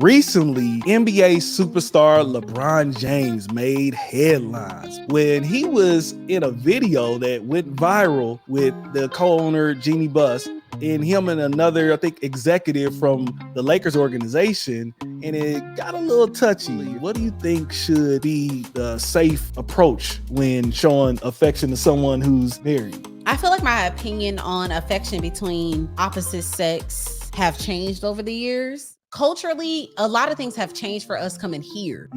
Recently, NBA superstar LeBron James made headlines when he was in a video that went viral with the co-owner Jeannie Buss and him and another, I think, executive from the Lakers organization, and it got a little touchy. What do you think should be the safe approach when showing affection to someone who's married? I feel like my opinion on affection between opposite sex have changed over the years. Culturally, a lot of things have changed for us coming here.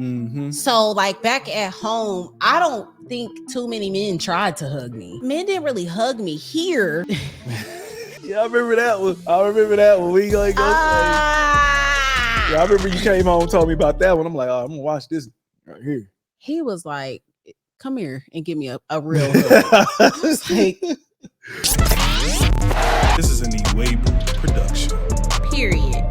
So like back at home, I don't think too many men tried to hug me. Men didn't really hug me here. Yeah, I remember that one. We gonna go. Yeah, I remember you came home and told me about that one. I'm like, oh, I'm gonna watch this right here. He was like, come here and give me a real hug. I was like, this is an Iwegbu production. Period.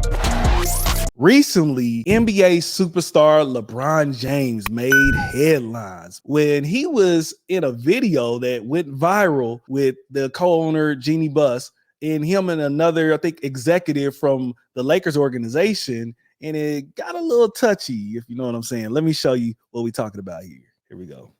Recently, NBA superstar LeBron James made headlines when he was in a video that went viral with the co-owner Jeannie Buss and him and another, I think, executive from the Lakers organization, and it got a little touchy, if you know what I'm saying. Let me show you what we're talking about here. Here we go.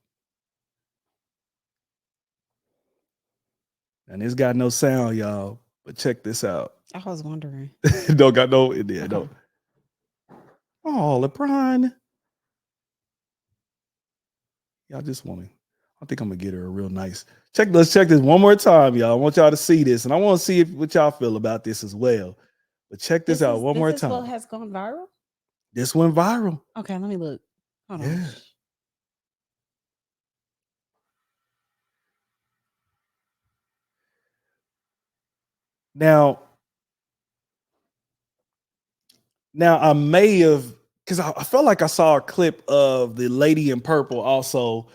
And it's got no sound, y'all, but check this out. I was wondering. Don't got no in there. No. Oh, LeBron. Y'all just want to. I think I'm gonna get her a real nice. Let's check this one more time, y'all. I want y'all to see this, and I want to see what y'all feel about this as well. But check this out one more time. This has gone viral. This went viral. Okay, let me look. Hold on. Yeah. Now I may have, because I felt like I saw a clip of the lady in purple also,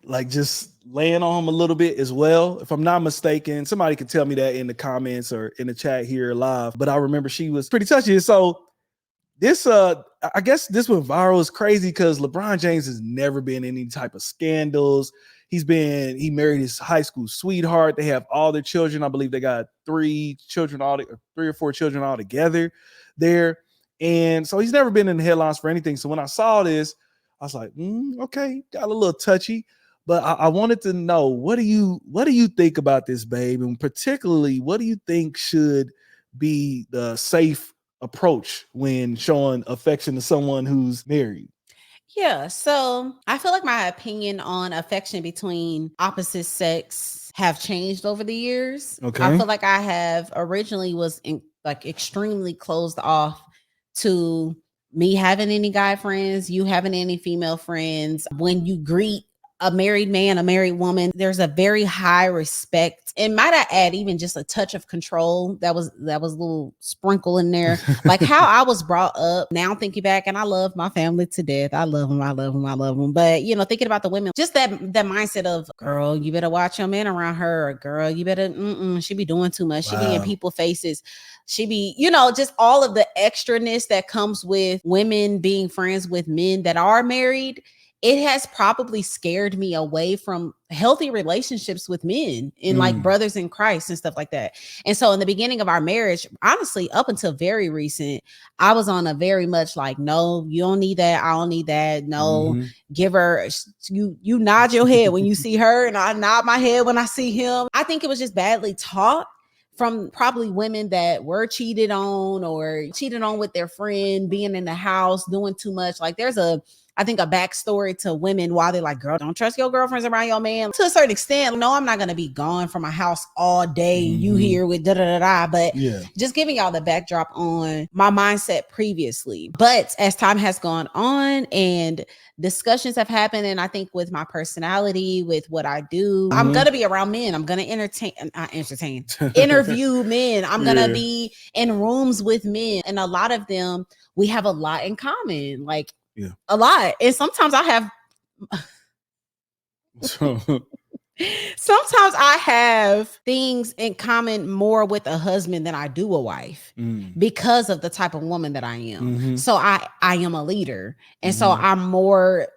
like just laying on him a little bit as well. If I'm not mistaken, somebody could tell me that in the comments or in the chat here live. But I remember she was pretty touchy. So this, I guess this went viral is crazy because LeBron James has never been in any type of scandals. He married his high school sweetheart. They have all their children. I believe they got 3 or 4 children all together there. And so he's never been in the headlines for anything. So when I saw this, I was like, okay, got a little touchy. But I wanted to know, what do you think about this, babe? And particularly, what do you think should be the safe approach when showing affection to someone who's married? Yeah, so I feel like my opinion on affection between opposite sex have changed over the years. Okay. I feel like I have originally was extremely closed off to me having any guy friends, you having any female friends. When you greet a married man, a married woman, there's a very high respect, and might I add, even just a touch of control that was a little sprinkle in there. Like how I was brought up. Now thinking back, and I love my family to death. I love them. But thinking about the women, just that mindset of, girl, you better watch your man around her, or girl, you better, she be doing too much. Wow. She be in people's faces. She be, just all of the extraness that comes with women being friends with men that are married. It has probably scared me away from healthy relationships with men and like brothers in Christ and stuff like that. And so in the beginning of our marriage, honestly, up until very recent, I was on a very much like, no, you don't need that. I don't need that. No, give her, you nod your head when you see her, and I nod my head when I see him. I think it was just badly taught from probably women that were cheated on or cheated on with their friend, being in the house, doing too much. Like there's I think a backstory to women why they're like, girl, don't trust your girlfriends around your man. To a certain extent, no, I'm not going to be gone from my house all day. You here with da-da-da-da. But just giving y'all the backdrop on my mindset previously. But as time has gone on and discussions have happened, and I think with my personality, with what I do, I'm going to be around men. I'm going to interview men. I'm going to be in rooms with men. And a lot of them, we have a lot in common. Like, a lot. And sometimes I have things in common more with a husband than I do a wife because of the type of woman that I am. So I am a leader. And so I'm more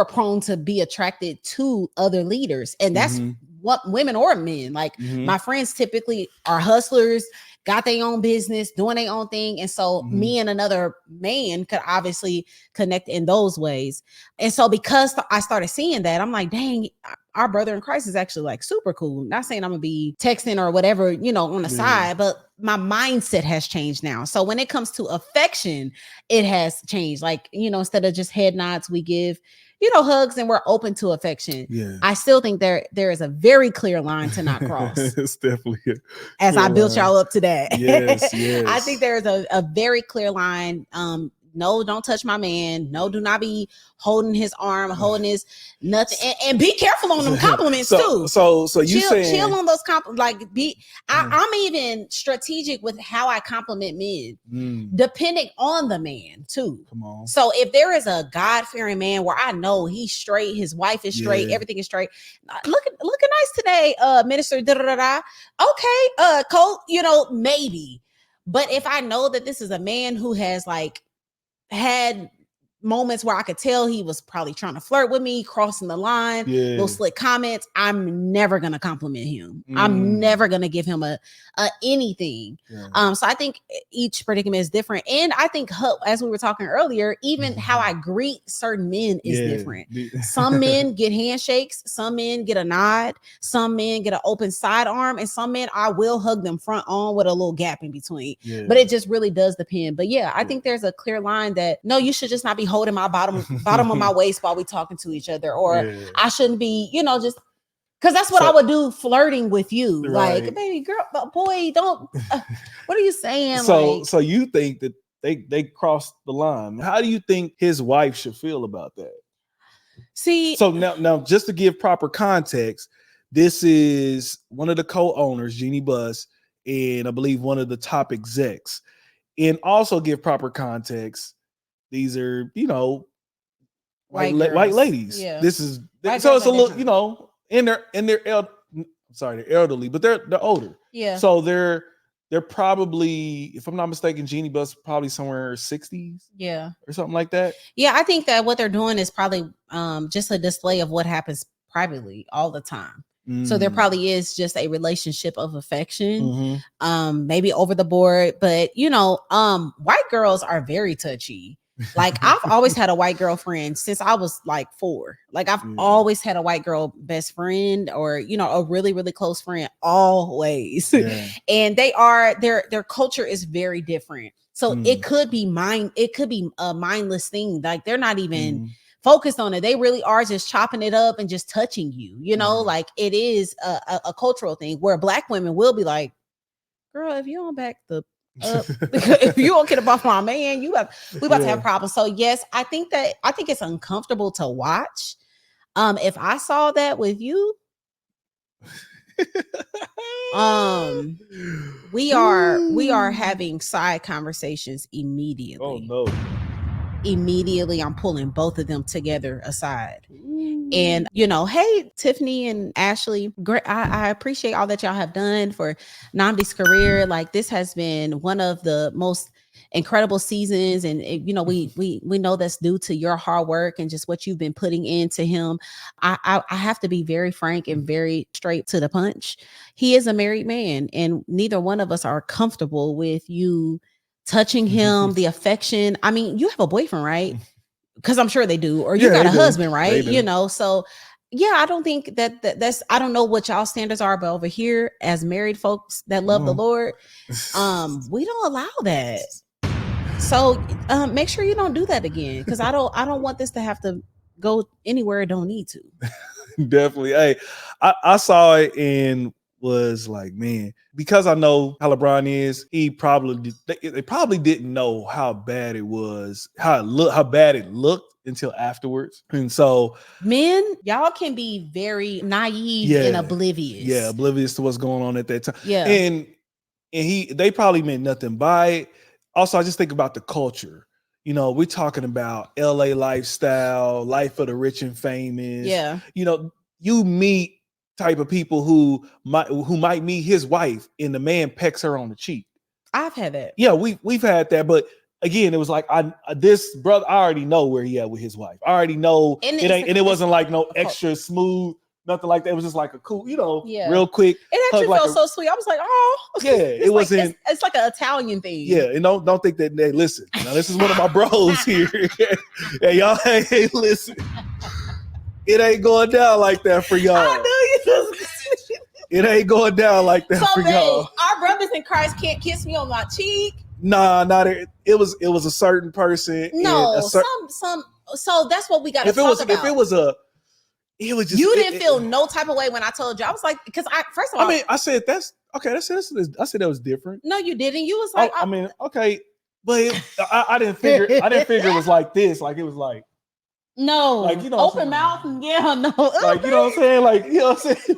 prone to be attracted to other leaders. And that's what women or men, like my friends typically are hustlers. got their own business, doing their own thing. And so me and another man could obviously connect in those ways. And so because I started seeing that, I'm like, dang, our brother in Christ is actually like super cool. Not saying I'm gonna be texting or whatever, you know, on the side, but my mindset has changed now. So when it comes to affection, it has changed. Like, you know, instead of just head nods, we give, you know, hugs, and we're open to affection. I still think there is a very clear line to not cross. It's definitely as I built y'all up to that. Yes. I think there is a very clear line. No, don't touch my man. No, do not be holding his arm, holding his nothing, and be careful on them compliments too. So you chill on those compliments. Like I'm even strategic with how I compliment men, depending on the man too. Come on. So if there is a God-fearing man where I know he's straight, his wife is straight, everything is straight. Looking nice today, minister. Da da da da. Okay, Colt. You know, maybe. But if I know that this is a man who has like had moments where I could tell he was probably trying to flirt with me, crossing the line, little slick comments, I'm never gonna compliment him. I'm never gonna give him a anything. So I think each predicament is different, and I think, as we were talking earlier, even how I greet certain men is different. Some men get handshakes, some men get a nod, some men get an open sidearm, and some men I will hug them front on with a little gap in between. But it just really does depend. But yeah, I think there's a clear line that no, you should just not be holding my bottom of my waist while we talking to each other, or I shouldn't be, you know, just because that's what I would do flirting with you, like, baby girl, but boy, don't. What are you saying? So you think that they crossed the line? How do you think his wife should feel about that? See, so now just to give proper context, this is one of the co-owners, Jeannie Buss, and I believe one of the top execs, and also give proper context. These are, you know, white ladies. Yeah. This is so it's a little, you know, they're elderly, but they're older. Yeah. So they're probably, if I'm not mistaken, Jeannie Buss probably somewhere 60s. Yeah. Or something like that. Yeah, I think that what they're doing is probably just a display of what happens privately all the time. So there probably is just a relationship of affection, maybe over the board, but you know, white girls are very touchy. Like I've always had a white girlfriend since I was like 4. Like I've always had a white girl best friend, or you know, a really, really close friend, always. And their culture is very different. So it could be a mindless thing. Like they're not even focused on it. They really are just chopping it up and just touching you, you know, like it is a cultural thing where Black women will be like, girl, if you don't back the if you don't get above my man, we about to have problems. So yes, I think it's uncomfortable to watch. If I saw that with you, we are having side conversations immediately. Oh no. Immediately I'm pulling both of them together aside. And you know, hey Tiffany and Ashley, great. I appreciate all that y'all have done for Nnamdi's career. Like this has been one of the most incredible seasons, and you know, we know that's due to your hard work and just what you've been putting into him. I have to be very frank and very straight to the punch. He is a married man, and neither one of us are comfortable with you touching him, the affection. I mean, you have a boyfriend, right? Because I'm sure they do, or you got a husband, right? You know, so yeah, I don't think that's, I don't know what y'all standards are, but over here as married folks that love the Lord, we don't allow that. So make sure you don't do that again, because I don't want this to have to go anywhere it don't need to. Definitely. Hey, I saw it and was like, man, because I know how LeBron is, they probably didn't know how bad it was, how bad it looked until afterwards. And so men, y'all can be very naive and oblivious. Yeah, oblivious to what's going on at that time. Yeah. And they probably meant nothing by it. Also, I just think about the culture. You know, we're talking about LA lifestyle, life of the rich and famous. Yeah. You know, you meet type of people who might meet his wife and the man pecks her on the cheek. I've had that. Yeah, we've had that, but again, it was like this brother, I already know where he at with his wife. I already know, and it wasn't like no extra smooth. nothing like that. It was just like a cool, Yeah. real quick. It actually like felt so sweet. I was like, oh, yeah, it wasn't. It's like an Italian thing. Yeah, and don't think that they listen. Now this is one of my bros here. Hey, y'all, hey, listen. It ain't going down like that for y'all. I knew you. It ain't going down like that for y'all. Our brothers in Christ can't kiss me on my cheek. Nah, not it. It was a certain person. No, some. So that's what we got to talk about. If it was just you didn't feel no type of way when I told you. I was like, because first of all, I said that's okay. I said that was different. No, you didn't. You was like, okay, but I didn't figure. It was like this. Like it was like no, like open mouth. Yeah, no, like you know what I'm saying. Like you know what I'm saying.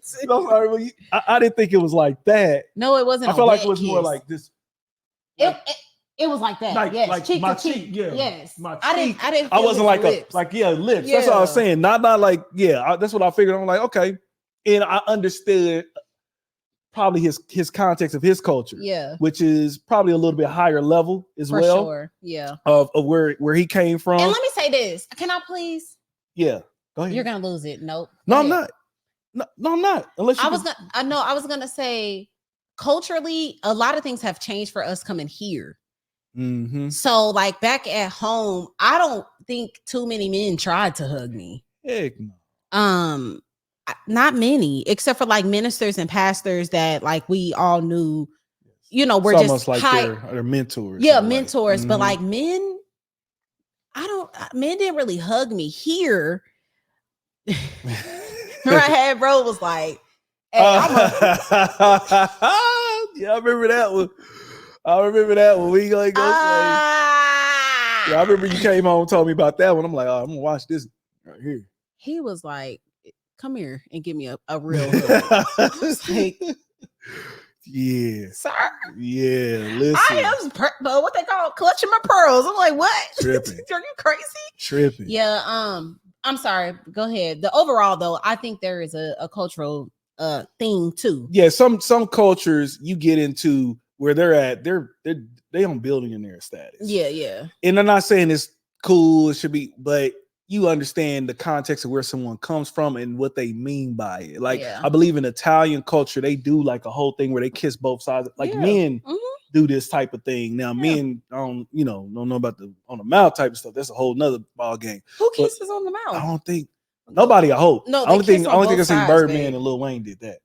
Sorry, I didn't think it was like that. No, it wasn't. I felt like it was more like this. Like, it was like that. Like, yes, like cheek my to cheek. cheek. Yeah, yes. my cheek. I didn't. I wasn't like lips. lips. Yeah. That's what I was saying. Not like that's what I figured. I'm like okay, and I understood probably his context of his culture. Yeah, which is probably a little bit higher level as for well. Sure. Yeah, of where he came from. And let me say this. Can I please? Yeah, go ahead. You're gonna lose it. Nope. No, I'm not. No, I'm not. Unless I was gonna say culturally, a lot of things have changed for us coming here. Mm-hmm. So, like back at home, I don't think too many men tried to hug me. Heck no. Not many, except for like ministers and pastors that like we all knew, we're it's just almost like their mentors. Yeah, mentors. Like, but like men, men didn't really hug me here. Right, bro was like, hey, yeah, I remember that one. We like go yeah, I remember you came home and told me about that one. I'm like, I'm gonna watch this right here. He was like, come here and give me a real hug. I was like, yeah, sir. Yeah, listen. I am what they call clutching my pearls. I'm like, what? Tripping. Are you crazy? Tripping. Yeah. I'm sorry. Go ahead. The overall though, I think there is a cultural thing too. Yeah, some cultures you get into where they're at, they on billionaire status. Yeah. And I'm not saying it's cool, it should be, but you understand the context of where someone comes from and what they mean by it. Like I believe in Italian culture, they do like a whole thing where they kiss both sides. Like men do this type of thing. Now men don't know about the on the mouth type of stuff. That's a whole nother ball game. Who kisses on the mouth? I don't think nobody. I hope. No, only thing I seen Birdman babe. and Lil Wayne did that.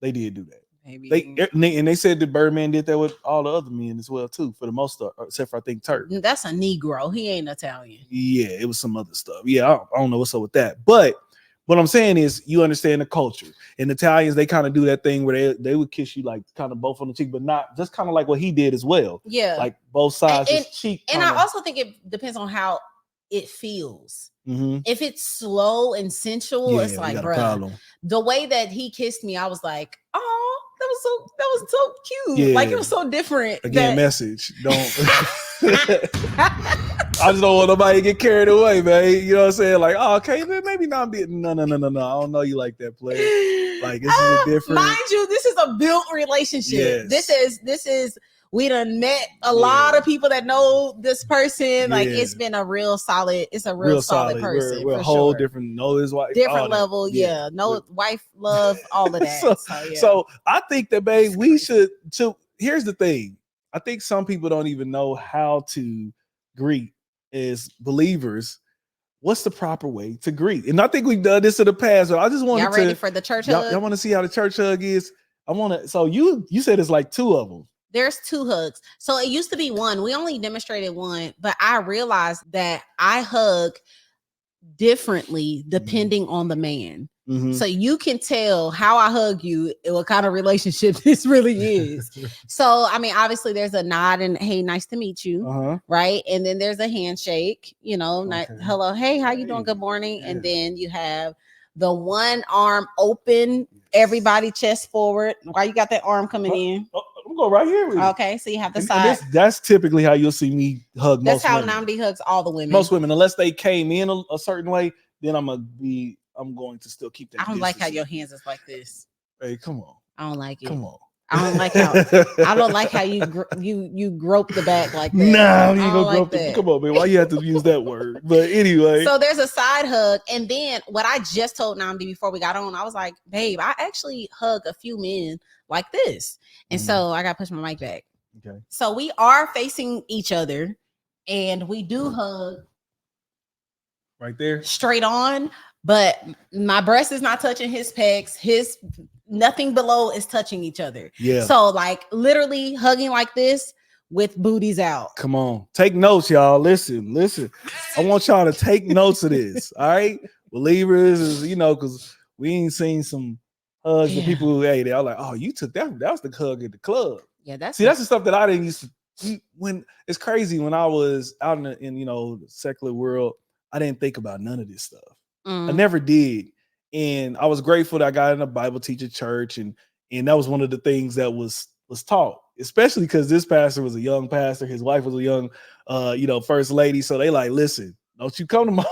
They did do that. Maybe. They said that Birdman did that with all the other men as well too, for the most part, except for I think Turk. That's a Negro. He ain't Italian. Yeah, it was some other stuff. Yeah, I don't know what's up with that. But what I'm saying is, you understand the culture. And Italians, they kind of do that thing where they would kiss you like kind of both on the cheek, but not just kind of like what he did as well. Yeah, like both sides, cheek. And I also think it depends on how it feels. Mm-hmm. If it's slow and sensual, it's like, bro, the way that he kissed me, I was like, oh. That was so cute. Yeah. Like it was so different. Again, message. Don't I just don't want nobody to get carried away, man. You know what I'm saying? Like, oh, okay, maybe not be no. I don't know you like that, player. Like this is a different. Mind you, this is a built relationship. Yes. This is we done met a lot of people that know this person. Like it's been a real solid. It's a real solid person. We're a whole different. Know his wife. Different level. Yeah. Know wife, love, all of that. So I think that, babe, we should. So here's the thing. I think some people don't even know how to greet as believers. What's the proper way to greet? And I think we've done this in the past, but I just wanted y'all ready for the church hug? Y'all want to see how the church hug is? I want to. So you said it's like two of them. There's two hugs. So it used to be one. We only demonstrated one, but I realized that I hug differently depending on the man. Mm-hmm. So you can tell how I hug you, what kind of relationship this really is. So, I mean, obviously there's a nod and hey, nice to meet you. Right. And then there's a handshake, hello, hey, how you doing? Good morning. Yeah. And then you have the one arm open, everybody chest forward. Why you got that arm coming in? I'm going right here with you. Okay, so you have the side. That's typically how you'll see me hug most women. That's how Namdi hugs all the women. Most women, unless they came in a certain way, then I'm going to still keep that. I don't like how your hands is like this. Hey, come on. I don't like it. Come on. I don't like how you grope the back like that. Nah, you I ain't don't gonna like grope the. that. Come on, man. Why you have to use that word? But anyway. So there's a side hug, and then what I just told Namdi before we got on, I was like, babe, I actually hug a few men like this, and so I got to push my mic back. Okay. So we are facing each other, and we do hug right there, straight on, but my breast is not touching his pecs. His nothing below is touching each other. Yeah. So like literally hugging like this with booties out. Come on, take notes, y'all. Listen. I want y'all to take notes of this. All right, believers is because we ain't seen some hugs of people who they are like, oh, you took that. That was the hug at the club. Yeah, that's the stuff that I didn't used to. When it's crazy when I was out in the secular world, I didn't think about none of this stuff. I never did, and I was grateful that I got in a Bible teacher church, and that was one of the things that was taught, especially because this pastor was a young pastor. His wife was a young, first lady. So they like, listen, don't you come to my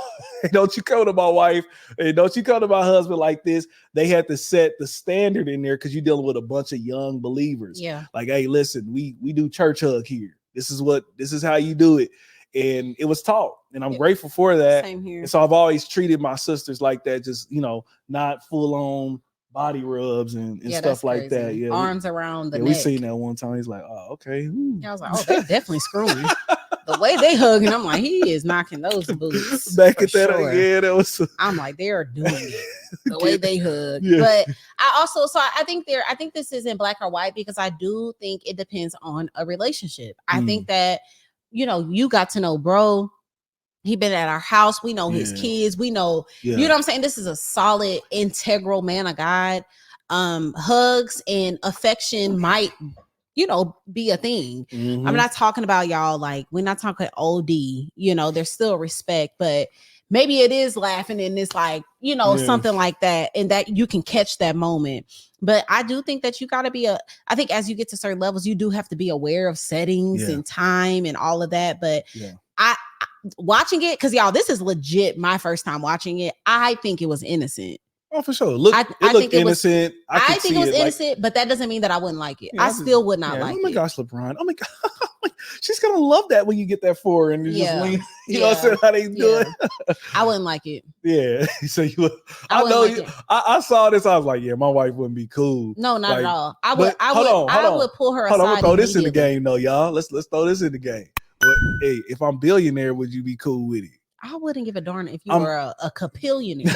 wife, and don't you come to my husband like this. They had to set the standard in there because you're dealing with a bunch of young believers. Yeah. Like, hey, listen, we do church hug here. This is how you do it. And it was taught, and I'm grateful for that. Same here. And so I've always treated my sisters like that, just, not full on body rubs and stuff like that. Yeah, arms around the neck. We seen that one time. He's like, oh, okay. Yeah, I was like, oh, they definitely screwing. The way they hugging, I'm like, he is knocking those boots. Back at that, yeah, that was. I'm like, they are doing it the way they hug. Yeah. But I also, I think this isn't black or white, because I do think it depends on a relationship. I think that you got to know bro. He been at our house. We know his kids. We know, you know what I'm saying? This is a solid, integral man of God. Hugs and affection might, be a thing. I'm not talking about y'all, like, we're not talking OD, there's still respect, but maybe it is laughing and it's like, something like that. And that you can catch that moment. But I do think that you got to be I think as you get to certain levels, you do have to be aware of settings and time and all of that. But I watching it, because y'all, this is legit my first time watching it. I think it was innocent. Oh, for sure. Look, it looked innocent. I think it was innocent, but that doesn't mean that I wouldn't like it. I still would not like it. Oh my gosh, LeBron. Oh my God. She's gonna love that when you get that for and just lean, know what I'm saying, how they do it. I wouldn't like it. Yeah. So I know like I saw this. I was like, yeah, my wife wouldn't be cool. No, not at all. I would pull her aside. I'm gonna throw this in the game though, y'all. Let's throw this in the game. But hey, if I'm billionaire, would you be cool with it? I wouldn't give a darn if you were a capillionaire.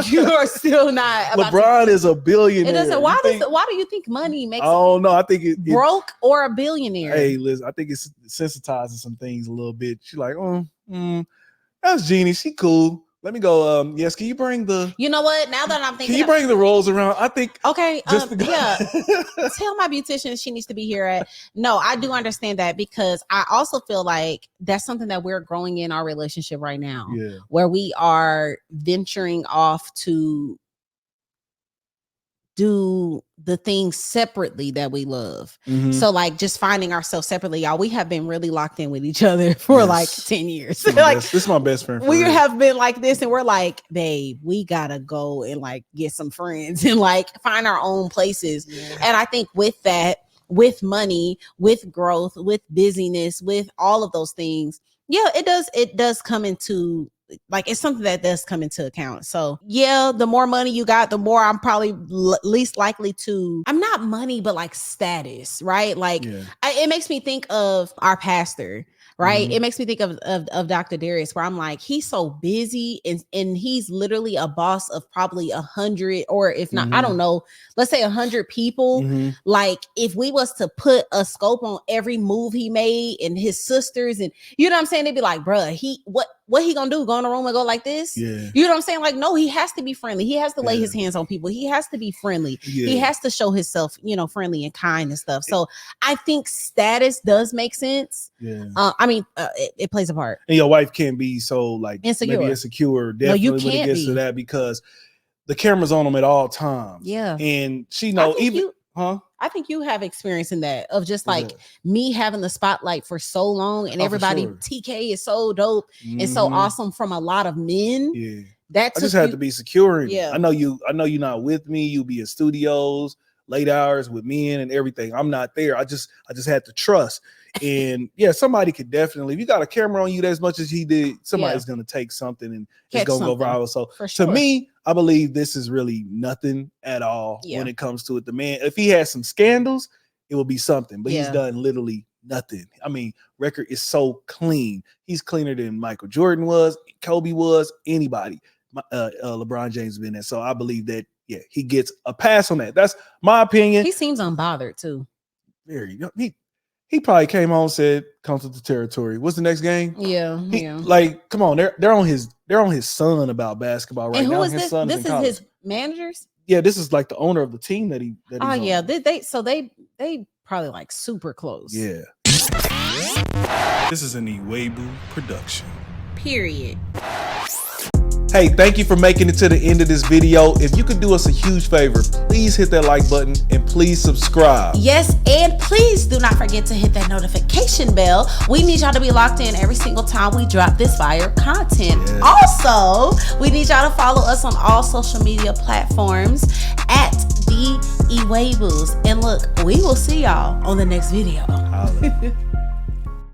You are still not. LeBron is a billionaire. It doesn't. Why do you think money makes? Oh no, I think it broke or a billionaire. Hey, Liz, I think it's sensitizing some things a little bit. She's like, that's Jeannie. She cool. Let me go. Yes, can you bring the? You know what? Now that I'm thinking, can you bring the rolls around? I think. Okay. Tell my beautician she needs to be here at. No, I do understand that, because I also feel like that's something that we're growing in our relationship right now, where we are venturing off to do the things separately that we love. So like just finding ourselves separately, y'all. We have been really locked in with each other for like 10 years. This is my best friend. We have been like this, and we're like, babe, we gotta go and like get some friends and like find our own places. And I think with that, with money, with growth, with busyness, with all of those things, it does come into, like, it's something that does come into account. So the more money you got, the more I'm probably least likely to, I'm not money, but like status, right? Like it makes me think of our pastor, right? It makes me think of Dr. Darius, where I'm like, he's so busy and he's literally a boss of probably 100, or if not, I don't know, let's say 100 people. Like if we was to put a scope on every move he made and his sisters, and you know what I'm saying, they'd be like, bruh, what he gonna do? Go in the room and go like this? You know what I'm saying? Like, no, he has to be friendly. He has to lay his hands on people. He has to be friendly. He has to show himself, friendly and kind and stuff. So I think status does make sense. I mean, it plays a part. And your wife can't be so like insecure. Maybe insecure. Definitely when it gets to that, because the camera's on them at all times. And she know I think you have experience in that, of just like me having the spotlight for so long, and everybody, TK is so dope and so awesome from a lot of men. I just had to be secure. I know you're not with me. You be in studios late hours with men and everything. I'm not there. I just had to trust. And yeah, somebody could definitely, if you got a camera on you as much as he did, somebody's going to take something and it's going to go viral. So to me, I believe this is really nothing at all when it comes to it. The man, if he has some scandals, it will be something, but he's done literally nothing. I mean, record is so clean. He's cleaner than Michael Jordan was, Kobe was, anybody. LeBron James has been there. So I believe that, yeah, he gets a pass on that. On my opinion. He seems unbothered too. Very. He probably came home and said, "Come to the territory." What's the next game? Yeah. Like, come on, they're on his son about basketball right now. And who is his this? Son This is his managers. Yeah, this is like the owner of the team that he. Oh yeah, they probably like super close. Yeah. This is an Iwegbu production. Period. Hey, thank you for making it to the end of this video. If you could do us a huge favor, please hit that like button and please subscribe. Yes, and please do not forget to hit that notification bell. We need y'all to be locked in every single time we drop this fire content. Yes. Also, we need y'all to follow us on all social media platforms at the Iwegbus. And look, we will see y'all on the next video.